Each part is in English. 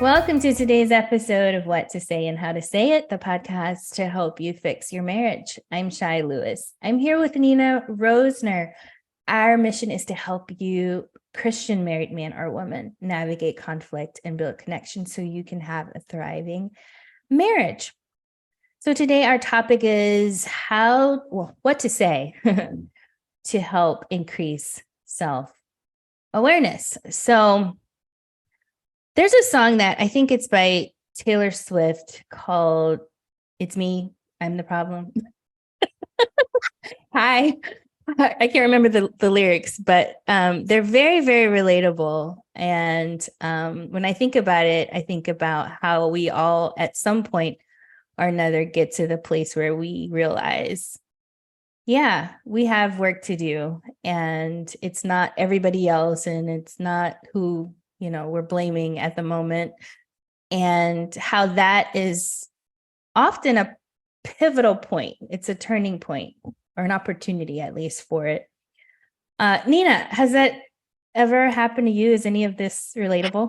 Welcome to today's episode of What to Say and How to Say It, the podcast to help you fix your marriage. I'm Shai Lewis. I'm here with Nina Rosner. Our mission is to help you, Christian married man or woman, navigate conflict and build connection so you can have a thriving marriage. So today our topic is what to say to help increase self-awareness. So there's a song that I think it's by Taylor Swift called It's Me, I'm the Problem. Hi. I can't remember the lyrics, but they're very, very relatable. And when I think about it, I think about how we all at some point or another get to the place where we realize, yeah, we have work to do. And it's not everybody else, and it's not who we're blaming at the moment, and how that is often a pivotal point. It's a turning point or an opportunity, at least, for it. Nina, has that ever happened to you? Is any of this relatable?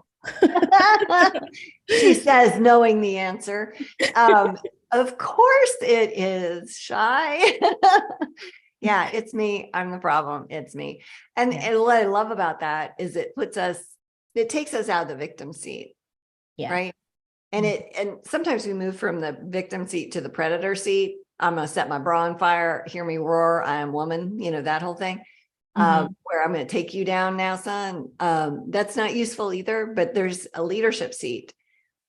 She says, knowing the answer. Of course it is, Shai. Yeah, it's me. I'm the problem. It's me. And what I love about that is it takes us out of the victim seat. Yeah. Right. And sometimes we move from the victim seat to the predator seat. I'm going to set my bra on fire. Hear me roar. I am woman. That whole thing. Where I'm going to take you down now, son. That's not useful either. But there's a leadership seat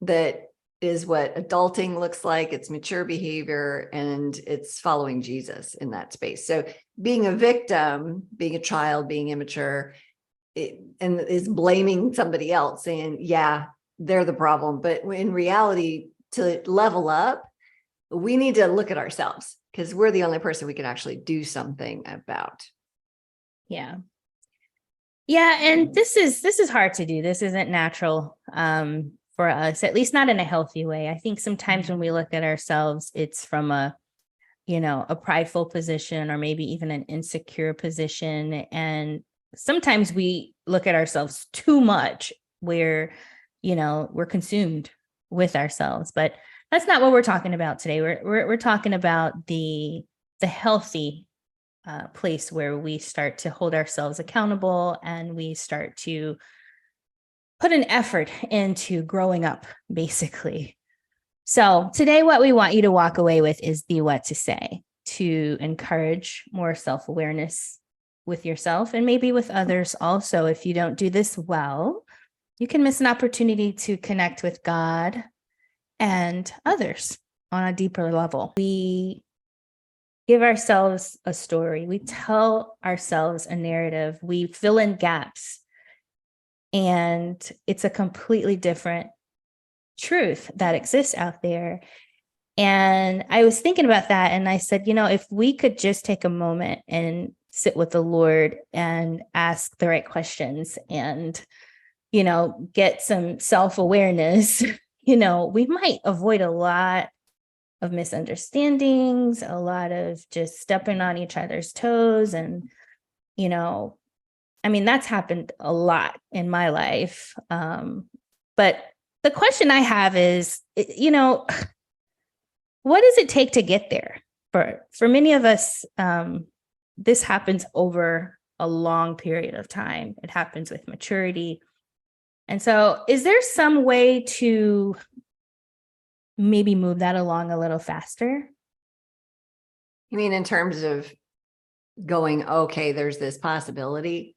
that is what adulting looks like. It's mature behavior, and it's following Jesus in that space. So being a victim, being a child, being immature, and is blaming somebody else, saying, yeah, they're the problem. But in reality, to level up, we need to look at ourselves, because we're the only person we can actually do something about. Yeah. And this is hard to do. This isn't natural for us, at least not in a healthy way. I think sometimes when we look at ourselves, it's from a prideful position, or maybe even an insecure position. And sometimes we look at ourselves too much, where, we're consumed with ourselves. But that's not what we're talking about today. We're talking about the healthy place where we start to hold ourselves accountable, and we start to put an effort into growing up, basically. So today, what we want you to walk away with is the what to say to encourage more self-awareness with yourself, and maybe with others also. If you don't do this well, you can miss an opportunity to connect with God and others on a deeper level. We give ourselves a story. We tell ourselves a narrative. We fill in gaps. And it's a completely different truth that exists out there. And I was thinking about that, and I said, if we could just take a moment and sit with the Lord and ask the right questions and, get some self-awareness, we might avoid a lot of misunderstandings, a lot of just stepping on each other's toes. And, that's happened a lot in my life. But the question I have is, what does it take to get there? For many of us, this happens over a long period of time. It happens with maturity. And so is there some way to maybe move that along a little faster? You mean in terms of going, okay, there's this possibility,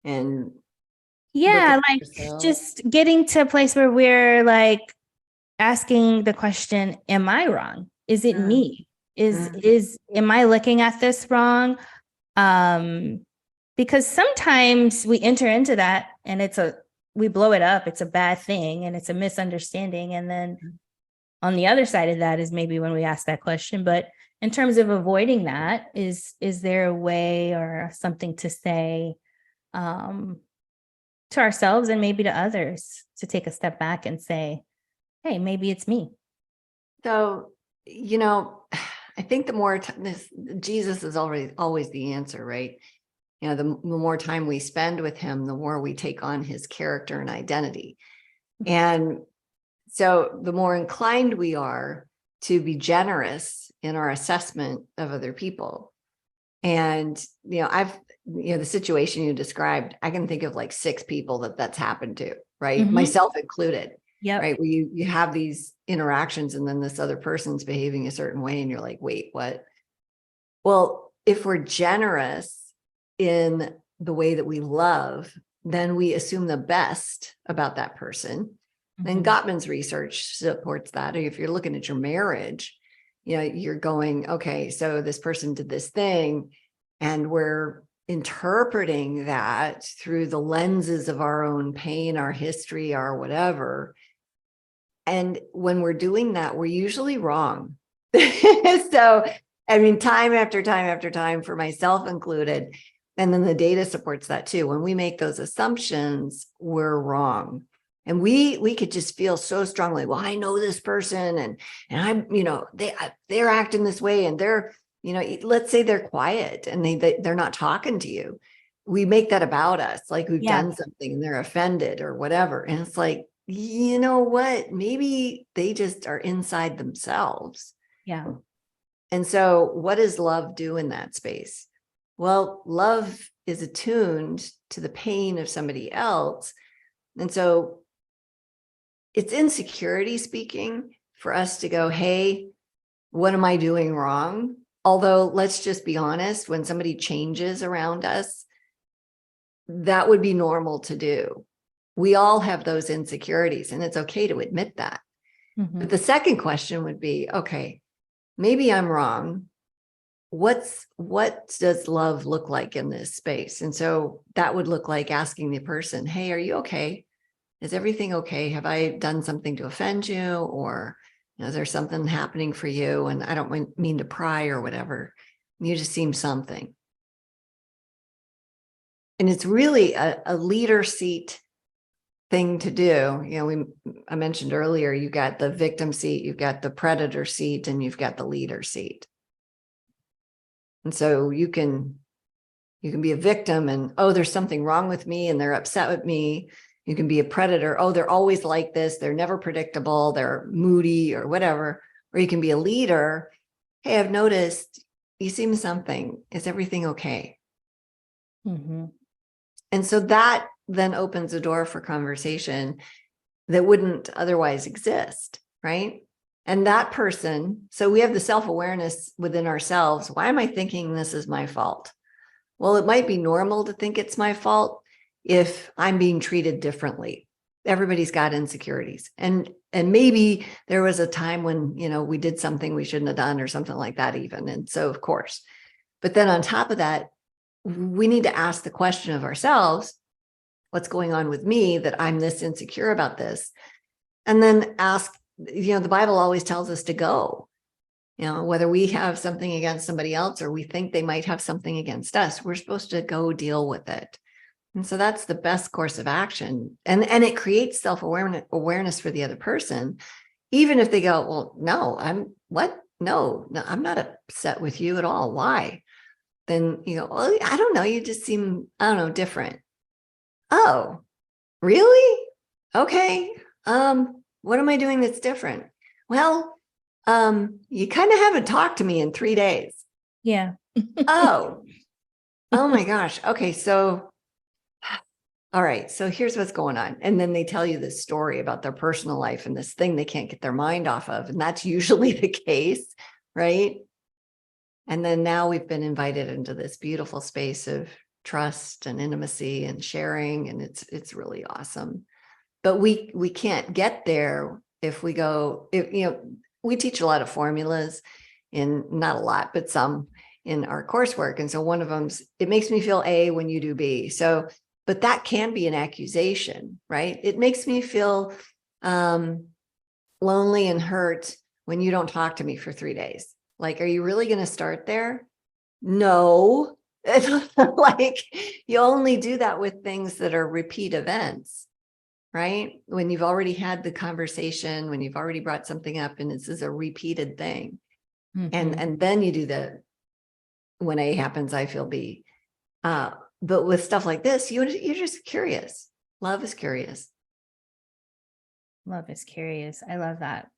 and just getting to a place where we're like asking the question, am I wrong? Is it me? Am I looking at this wrong? Because sometimes we enter into that and we blow it up. It's a bad thing, and it's a misunderstanding. And then on the other side of that is maybe when we ask that question. But in terms of avoiding that, is there a way or something to say to ourselves and maybe to others, to take a step back and say, hey, maybe it's me? So, I think the more Jesus is always the answer, right? The more time we spend with him, the more we take on his character and identity. And So the more inclined we are to be generous in our assessment of other people. And, the situation you described, I can think of like 6 people that's happened to, right? Mhm. Myself included, Yep. right? Where you have these interactions and then this other person's behaving a certain way and you're like, wait, what? Well, if we're generous in the way that we love, then we assume the best about that person. And Mhm. Gottman's research supports that. If you're looking at your marriage, you're going, okay, so this person did this thing, and we're interpreting that through the lenses of our own pain, our history, our whatever. And when we're doing that, we're usually wrong. So, I mean, time after time after time, for myself included, and then the data supports that too. When we make those assumptions, we're wrong. And we could just feel so strongly, well, I know this person and I'm, they're acting this way, and they're, let's say they're quiet and they're not talking to you. We make that about us, like we've Yeah. done something and they're offended or whatever. And it's like, you know what? Maybe they just are inside themselves. Yeah. And so what does love do in that space? Well, love is attuned to the pain of somebody else. And so it's insecurity speaking for us to go, hey, what am I doing wrong? Although let's just be honest, when somebody changes around us, that would be normal to do. We all have those insecurities, and it's okay to admit that. Mhm. But the second question would be, okay, maybe I'm wrong. What does love look like in this space? And so that would look like asking the person, hey, are you okay? Is everything okay? Have I done something to offend you? Or is there something happening for you? And I don't mean to pry or whatever. You just seem something. And it's really a leader seat thing to do. I mentioned earlier, you got the victim seat, you've got the predator seat, and you've got the leader seat. And so you can be a victim and, oh, there's something wrong with me and they're upset with me. You can be a predator. Oh, they're always like this. They're never predictable. They're moody or whatever. Or you can be a leader. Hey, I've noticed you seem something. Is everything okay? Mhm. And so that then opens a door for conversation that wouldn't otherwise exist, right? And that person, so we have the self-awareness within ourselves. Why am I thinking this is my fault? Well, it might be normal to think it's my fault if I'm being treated differently. Everybody's got insecurities. And maybe there was a time when, we did something we shouldn't have done or something like that even. And so, of course, but then on top of that, we need to ask the question of ourselves, what's going on with me that I'm this insecure about this? And then ask, the Bible always tells us to go. Whether we have something against somebody else or we think they might have something against us, we're supposed to go deal with it. And so that's the best course of action. And it creates self-awareness for the other person, even if they go, well, no, No, I'm not upset with you at all. Why? Then you go, well, I don't know. You just seem, I don't know, different. Oh, really? Okay. What am I doing that's different? Well, you kind of haven't talked to me in 3 days. Yeah. Oh my gosh. Okay. So, all right. So here's what's going on. And then they tell you this story about their personal life and this thing they can't get their mind off of. And that's usually the case, right? And then now we've been invited into this beautiful space of trust and intimacy and sharing. And it's really awesome. But we can't get there if we go, we teach a lot of formulas, not a lot, but some in our coursework. And so one of them's, it makes me feel A when you do B. So, but that can be an accusation, right? It makes me feel lonely and hurt when you don't talk to me for 3 days. Like, are you really going to start there? No. Like, you only do that with things that are repeat events, right? When you've already had the conversation, when you've already brought something up and this is a repeated thing. Mhm. And then you do when A happens, I feel B. But with stuff like this, you're just curious. Love is curious. Love is curious. I love that.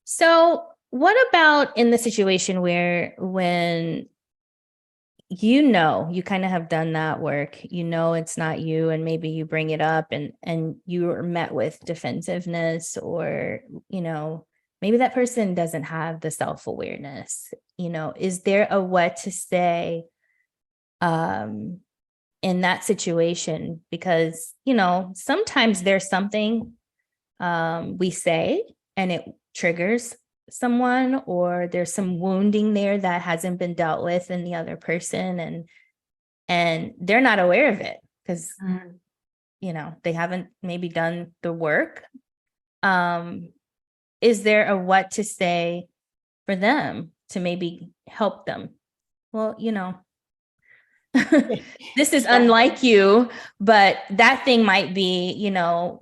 So what about in the situation where when you kind of have done that work, it's not you, and maybe you bring it up and you are met with defensiveness, or maybe that person doesn't have the self-awareness. Is there a what to say um in that situation? Because sometimes there's something we say and it triggers someone, or there's some wounding there that hasn't been dealt with in the other person, and they're not aware of it because they haven't maybe done the work. Is there a what to say for them to maybe help them? Well, this is unlike you, but that thing might be,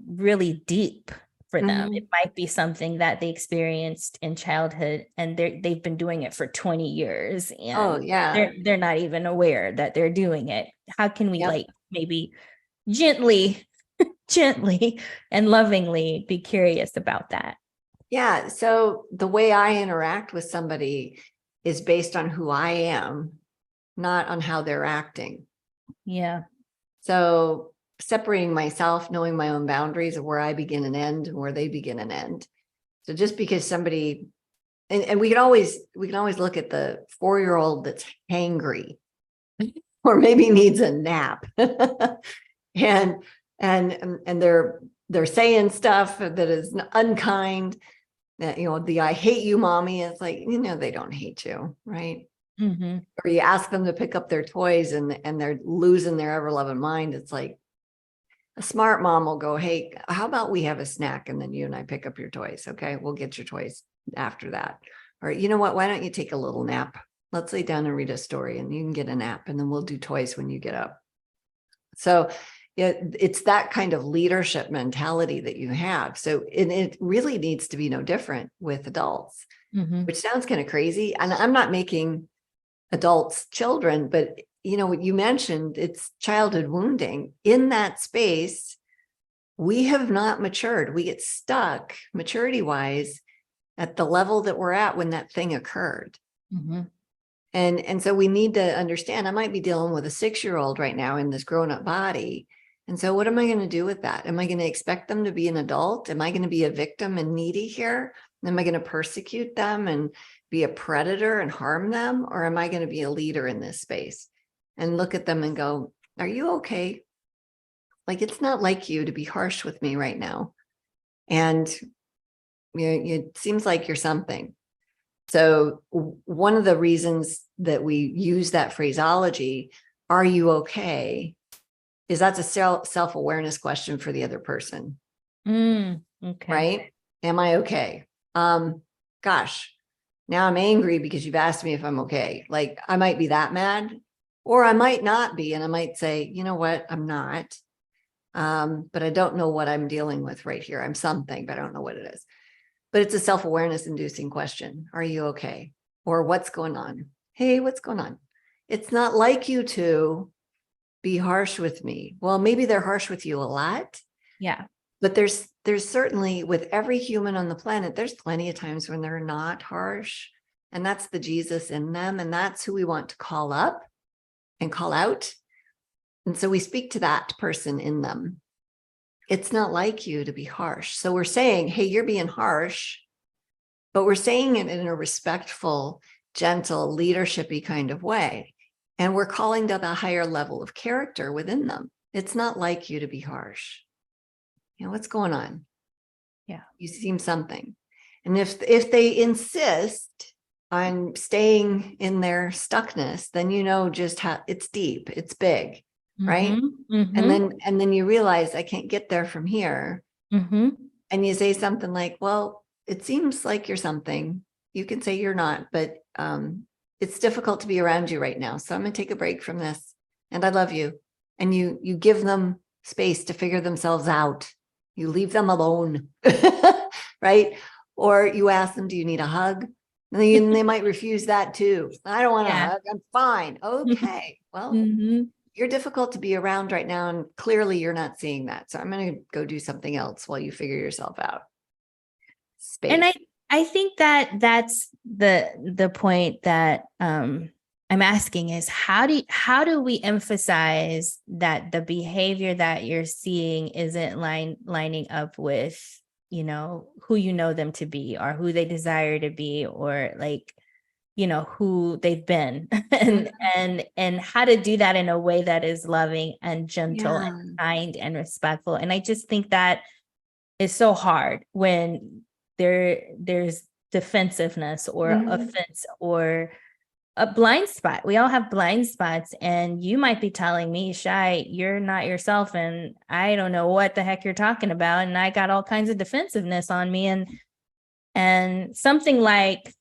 really deep for them. It might be something that they experienced in childhood, and they've been doing it for 20 years, and they're not even aware that they're doing it. How can we maybe gently and lovingly be curious about that? Yeah. So the way I interact with somebody is based on who I am, not on how they're acting. Yeah. So separating myself, knowing my own boundaries of where I begin and end and where they begin and end. So just because somebody, and we can always look at the 4-year-old that's hangry or maybe needs a nap and they're saying stuff that is unkind, that, the I hate you, mommy. It's like, they don't hate you, right? Or you ask them to pick up their toys and they're losing their ever-loving mind. It's like a smart mom will go, hey, how about we have a snack and then you and I pick up your toys? Okay, we'll get your toys after that. Or you know what, why don't you take a little nap? Let's lay down and read a story and you can get a nap and then we'll do toys when you get up. So it's that kind of leadership mentality that you have. So it really needs to be no different with adults, which sounds kind of crazy. And I'm not making adults children, but what you mentioned, it's childhood wounding. In that space, we have not matured. We get stuck maturity wise at the level that we're at when that thing occurred. And so we need to understand, I might be dealing with a 6-year-old right now in this grown-up body. And so what am I going to do with that? Am I going to expect them to be an adult? Am I going to be a victim and needy here? Am I going to persecute them and be a predator and harm them? Or am I going to be a leader in this space and look at them and go, are you okay? Like, it's not like you to be harsh with me right now. And it seems like you're something. So one of the reasons that we use that phraseology, are you okay, is that's a self-awareness question for the other person. Okay. Right? Am I okay? Gosh, now I'm angry because you've asked me if I'm okay. Like, I might be that mad, or I might not be. And I might say, you know what, I'm not. But I don't know what I'm dealing with right here. I'm something, but I don't know what it is. But it's a self-awareness inducing question. Are you okay? Or what's going on? Hey, what's going on? It's not like you to be harsh with me. Well, maybe they're harsh with you a lot. Yeah. But there's certainly, with every human on the planet, there's plenty of times when they're not harsh. And that's the Jesus in them. And that's who we want to call up and call out. And so we speak to that person in them. It's not like you to be harsh. So we're saying, hey, you're being harsh, but we're saying it in a respectful, gentle, leadershipy kind of way. And we're calling to the higher level of character within them. It's not like you to be harsh. What's going on? Yeah. You seem something. And if they insist on staying in their stuckness, then just how it's deep, it's big, right? And then you realize I can't get there from here. And you say something like, well, it seems like you're something. You can say you're not, but it's difficult to be around you right now. So I'm going to take a break from this. And I love you. And you give them space to figure themselves out. You leave them alone, right? Or you ask them, do you need a hug? And they might refuse that too. I don't want a hug. I'm fine. Okay. Well, you're difficult to be around right now. And clearly you're not seeing that. So I'm going to go do something else while you figure yourself out. And Space. I think that that's the point that I'm asking is how do we emphasize that the behavior that you're seeing isn't lining up with, you know, who you know them to be or who they desire to be, or like, you know, who they've been and and how to do that in a way that is loving and gentle Yeah. and kind and respectful. And I just think that is so hard when there's defensiveness or offense or a blind spot. We all have blind spots, and you might be telling me, Shy, you're not yourself, and I don't know what the heck you're talking about, and I got all kinds of defensiveness on me, and something like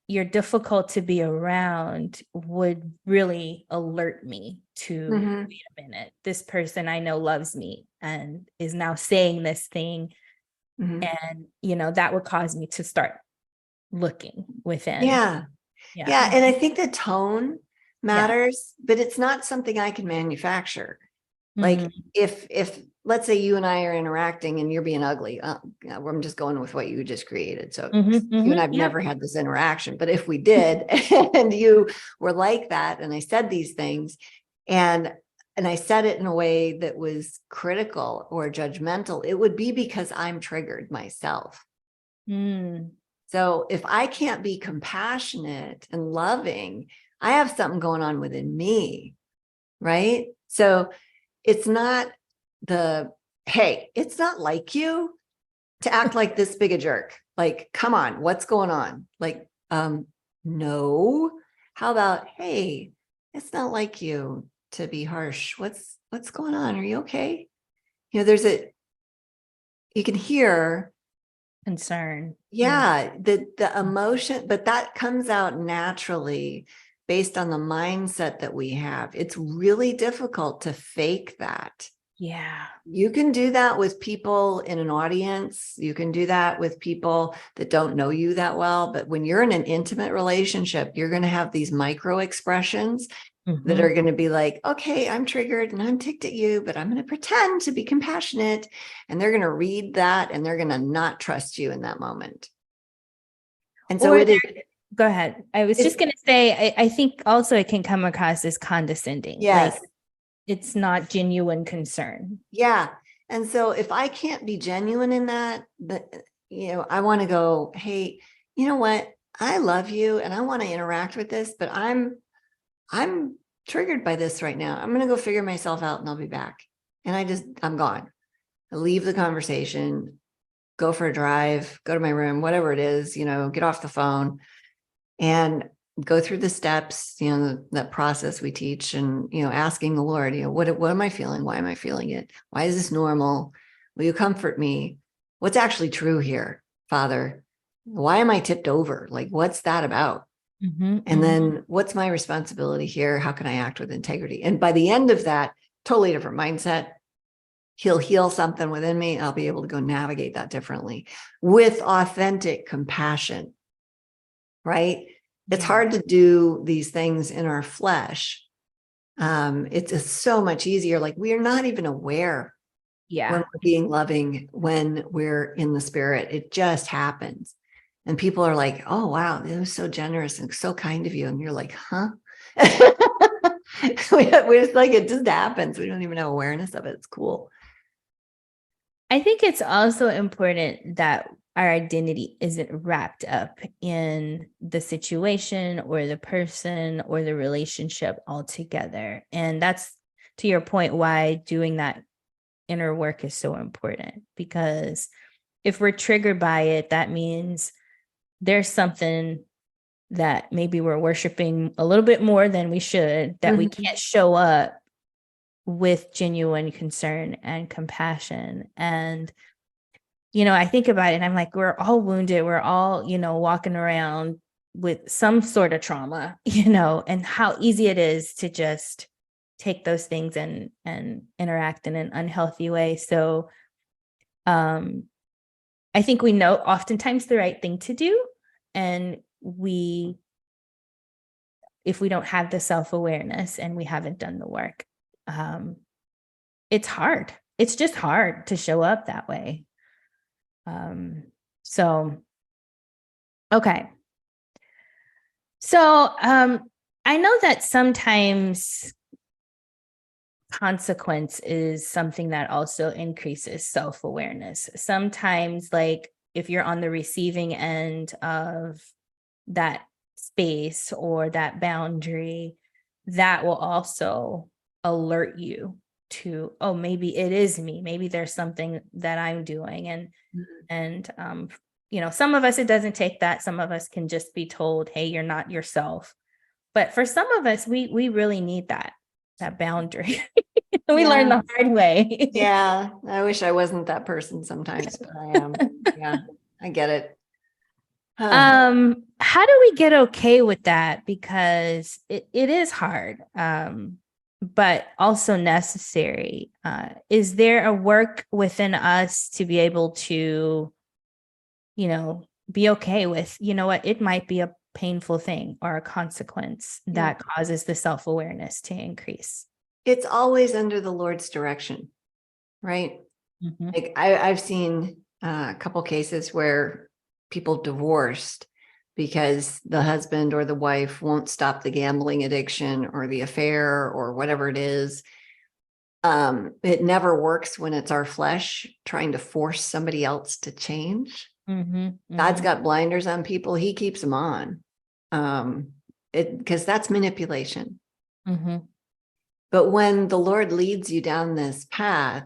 you're difficult to be around would really alert me to, wait a minute, this person I know loves me and is now saying this thing. And, you know, that would cause me to start looking within. Yeah. And I think the tone matters, but it's not something I can manufacture. Like if let's say you and I are interacting and you're being ugly, I'm just going with what you just created. So you and I've never had this interaction, but if we did and you were like that, and I said these things and I said it in a way that was critical or judgmental, it would be because I'm triggered myself. So if I can't be compassionate and loving, I have something going on within me, right? So it's not hey, it's not like you to act like this big a jerk. Like, come on, what's going on? Like, no. How about, hey, it's not like you to be harsh. What's going on? Are you okay? You know, you can hear concern. The emotion, but that comes out naturally based on the mindset that we have. It's really difficult to fake that. Yeah. You can do that with people in an audience. You can do that with people that don't know you that well. But when you're in an intimate relationship, you're going to have these micro expressions that are going to be like, okay, I'm triggered and I'm ticked at you, but I'm going to pretend to be compassionate. And they're going to read that and they're going to not trust you in that moment. And so go ahead. I was just going to say, I think also it can come across as condescending. Yes. Like it's not genuine concern. Yeah. And so if I can't be genuine in that, but you know, I want to go, hey, you know what? I love you and I want to interact with this, but I'm triggered by this right now. I'm going to go figure myself out and I'll be back. And I'm gone. I leave the conversation, go for a drive, go to my room, whatever it is, you know, get off the phone and go through the steps, you know, that process we teach, and, you know, asking the Lord, you know, what am I feeling? Why am I feeling it? Why is this normal? Will you comfort me? What's actually true here, Father? Why am I tipped over? Like, what's that about? And then what's my responsibility here? How can I act with integrity? And by the end of that, totally different mindset. He'll heal something within me. I'll be able to go navigate that differently with authentic compassion, right? It's hard to do these things in our flesh. It's so much easier. Like we are not even aware when we're being loving, when we're in the spirit. It just happens. And people are like, oh, wow, it was so generous and so kind of you. And you're like, huh? We're just like, it just happens. We don't even have awareness of it. It's cool. I think it's also important that our identity isn't wrapped up in the situation or the person or the relationship altogether. And that's, to your point, why doing that inner work is so important. Because if we're triggered by it, that means there's something that maybe we're worshiping a little bit more than we should, that we can't show up with genuine concern and compassion. And, you know, I think about it and I'm like, we're all wounded. We're all, you know, walking around with some sort of trauma, you know, and how easy it is to just take those things and interact in an unhealthy way. So I think we know oftentimes the right thing to do, and we if we don't have the self-awareness and we haven't done the work. It's hard. It's just hard to show up that way. So, okay. So, I know that sometimes consequence is something that also increases self-awareness. Sometimes, like if you're on the receiving end of that space or that boundary, that will also alert you to, oh, maybe it is me. Maybe there's something that I'm doing. And some of us, it doesn't take that. Some of us can just be told, hey, you're not yourself. But for some of us, we really need that boundary. We learn the hard way. Yeah. I wish I wasn't that person sometimes, but I am. Yeah, I get it. How do we get okay with that? Because it is hard, but also necessary. Is there a work within us to be able to, be okay with, what, it might be a painful thing or a consequence that causes the self-awareness to increase? It's always under the Lord's direction, right? Mm-hmm. Like I've seen a couple cases where people divorced because the husband or the wife won't stop the gambling addiction or the affair or whatever it is. It never works when it's our flesh trying to force somebody else to change. Mm-hmm. God's got blinders on people. He keeps them on. Because that's manipulation. Mm-hmm. But when the Lord leads you down this path,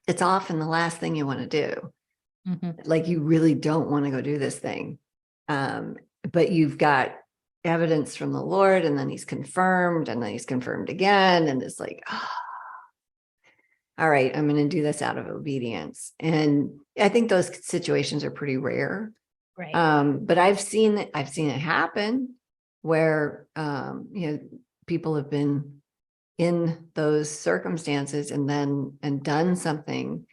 it's often the last thing you want to do. Mm-hmm. Like you really don't want to go do this thing. But you've got evidence from the Lord, and then he's confirmed, and then he's confirmed again. And it's like, oh, all right, I'm going to do this out of obedience. And I think those situations are pretty rare. Right. But I've seen it happen where, people have been in those circumstances and done something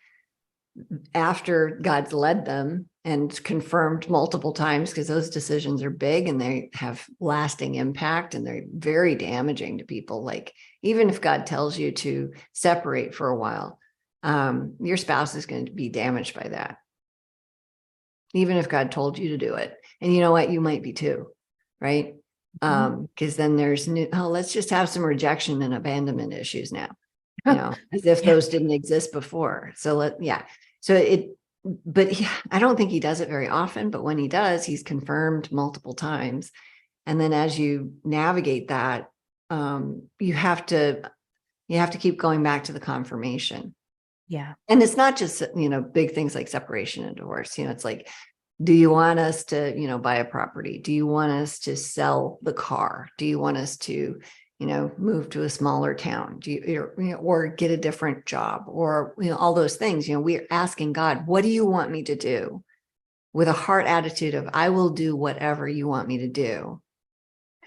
after God's led them and confirmed multiple times, because those decisions are big and they have lasting impact and they're very damaging to people. Like even if God tells you to separate for a while, your spouse is going to be damaged by that. Even if God told you to do it. And you know what? You might be too, right? Because then there's let's just have some rejection and abandonment issues now, as if those didn't exist before. So I don't think he does it very often, but when he does, he's confirmed multiple times. And then as you navigate that, you have to keep going back to the confirmation. Yeah. And it's not just, big things like separation and divorce. It's like, do you want us to, buy a property? Do you want us to sell the car? Do you want us to, move to a smaller town? Do you, or get a different job, or, all those things? We're asking God, what do you want me to do? With a heart attitude of, I will do whatever you want me to do.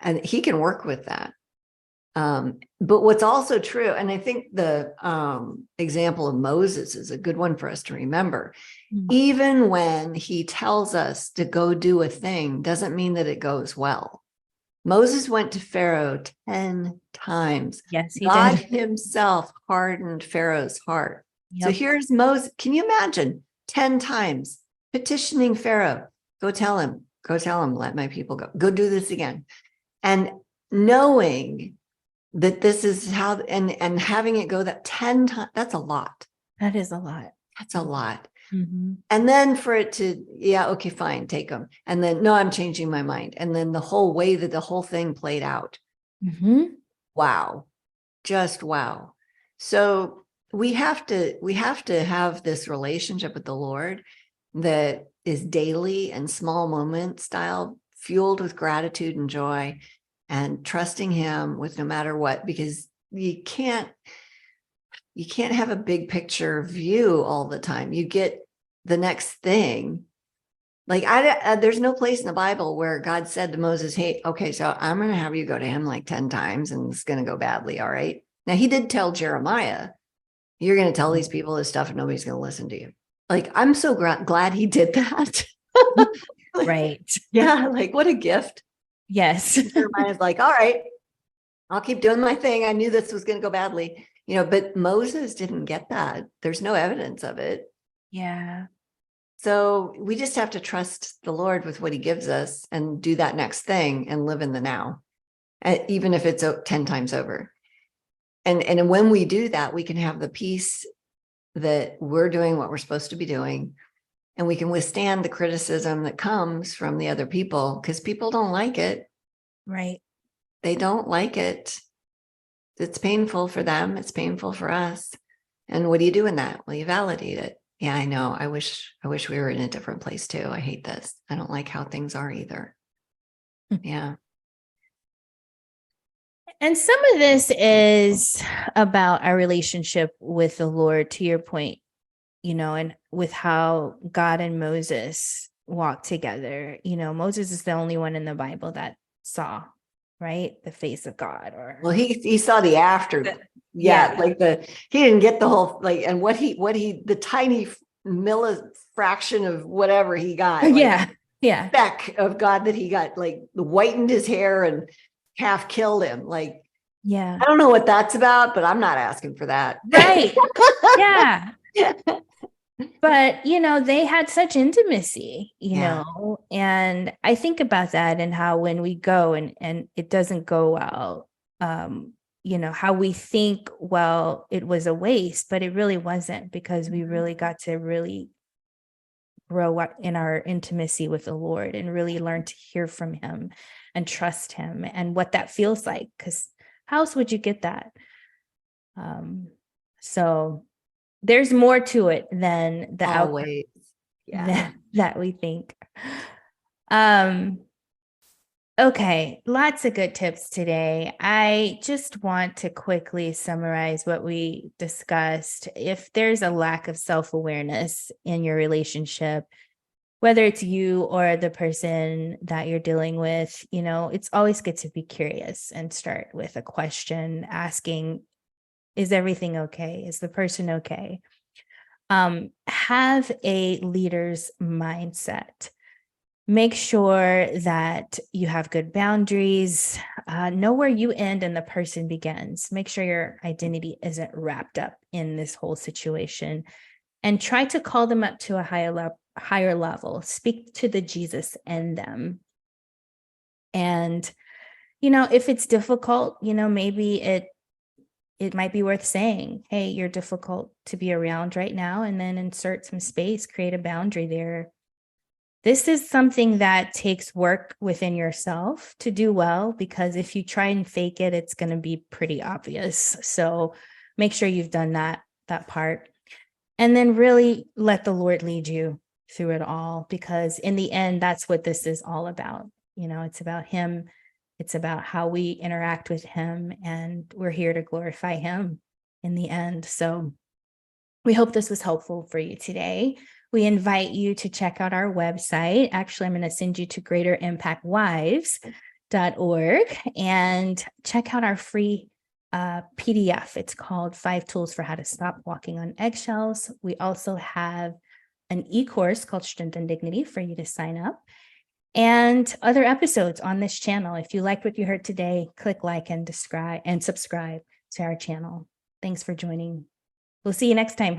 And he can work with that. But what's also true, and I think the example of Moses is a good one for us to remember. Mm-hmm. Even when he tells us to go do a thing, doesn't mean that it goes well. Moses went to Pharaoh 10 times. Yes, he God did. himself hardened Pharaoh's heart. Yep. So here's Moses. Can you imagine 10 times petitioning Pharaoh? Go tell him, let my people go. Go do this again. And knowing that this is how, and having it go that 10 times, that's a lot. That is a lot. That's a lot. Mm-hmm. And then for it to, okay, fine, take them. And then, no, I'm changing my mind. And then the whole way that the whole thing played out. Mm-hmm. Wow. Just wow. So we have to have this relationship with the Lord that is daily and small moment style, fueled with gratitude and joy, and trusting him with no matter what, because you can't have a big picture view all the time. You get the next thing. Like there's no place in the Bible where God said to Moses, hey, okay, so I'm going to have you go to him like 10 times and it's going to go badly. All right. Now he did tell Jeremiah, you're going to tell these people this stuff and nobody's going to listen to you. Like, I'm so glad he did that. Right. Yeah. Like what a gift. Yes. Jeremiah is like, all right, I'll keep doing my thing. I knew this was going to go badly, but Moses didn't get that. There's no evidence of it. Yeah. So we just have to trust the Lord with what he gives us and do that next thing and live in the now, even if it's 10 times over. And when we do that, we can have the peace that we're doing what we're supposed to be doing. And we can withstand the criticism that comes from the other people, because people don't like it. Right. They don't like it. It's painful for them. It's painful for us. And what do you do in that? Well, you validate it. Yeah, I know. I wish we were in a different place too. I hate this. I don't like how things are either. Yeah. And some of this is about our relationship with the Lord, to your point, and with how God and Moses walked together. Moses is the only one in the Bible that saw, right, the face of God. Or well, he saw the after. Yeah, like he didn't get the whole and what he the tiny fraction of whatever he got. Yeah. Speck of God that he got, whitened his hair and half killed him. Yeah. I don't know what that's about, but I'm not asking for that. Right. Yeah. But, they had such intimacy, and I think about that and how when we go and it doesn't go well, how we think, well, it was a waste, but it really wasn't, because we really got to really grow up in our intimacy with the Lord and really learn to hear from him and trust him and what that feels like, because how else would you get that? So there's more to it than the Always. that we think. Okay, lots of good tips today. I just want to quickly summarize what we discussed. If there's a lack of self-awareness in your relationship, whether it's you or the person that you're dealing with, it's always good to be curious and start with a question asking, is everything okay? Is the person okay? Have a leader's mindset. Make sure that you have good boundaries. Know where you end and the person begins. Make sure your identity isn't wrapped up in this whole situation. And try to call them up to a higher level. Speak to the Jesus in them. And, if it's difficult, maybe it might be worth saying, hey, you're difficult to be around right now, and then insert some space, create a boundary there. This is something that takes work within yourself to do well, because if you try and fake it, it's going to be pretty obvious. So make sure you've done that part. And then really let the Lord lead you through it all, because in the end, that's what this is all about. It's about him. It's about how we interact with him, and we're here to glorify him in the end. So we hope this was helpful for you today. We invite you to check out our website. Actually, I'm going to send you to greaterimpactwives.org and check out our free PDF. It's called 5 Tools for How to Stop Walking on Eggshells. We also have an e-course called Strength and Dignity for you to sign up, and other episodes on this channel. If you liked what you heard today, click like and subscribe to our channel. Thanks for joining. We'll see you next time.